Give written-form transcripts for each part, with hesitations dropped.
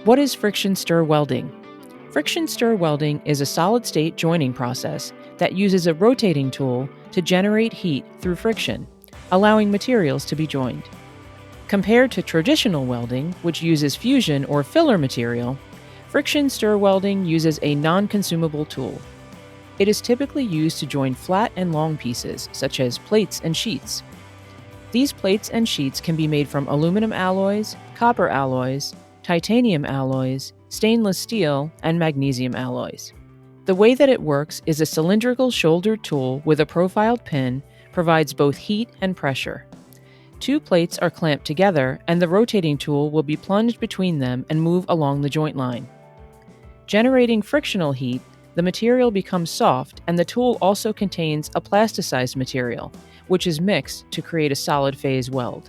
What is friction stir welding? Friction stir welding is a solid-state joining process that uses a rotating tool to generate heat through friction, allowing materials to be joined. Compared to traditional welding, which uses fusion or filler material, friction stir welding uses a non-consumable tool. It is typically used to join flat and long pieces, such as plates and sheets. These plates and sheets can be made from aluminum alloys, copper alloys, titanium alloys, stainless steel, and magnesium alloys. The way that it works is a cylindrical shouldered tool with a profiled pin provides both heat and pressure. Two plates are clamped together, and the rotating tool will be plunged between them and move along the joint line. Generating frictional heat, the material becomes soft, and the tool also contains a plasticized material, which is mixed to create a solid phase weld.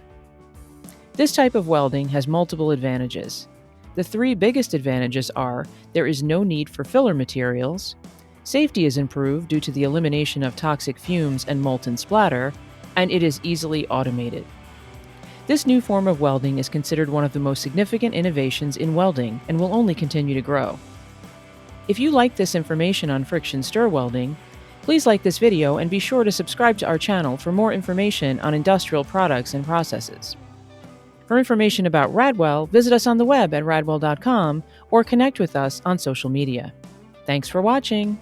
This type of welding has multiple advantages. The three biggest advantages are there is no need for filler materials, safety is improved due to the elimination of toxic fumes and molten splatter, and it is easily automated. This new form of welding is considered one of the most significant innovations in welding and will only continue to grow. If you like this information on friction stir welding, please like this video and be sure to subscribe to our channel for more information on industrial products and processes. For information about Radwell, visit us on the web at radwell.com or connect with us on social media. Thanks for watching!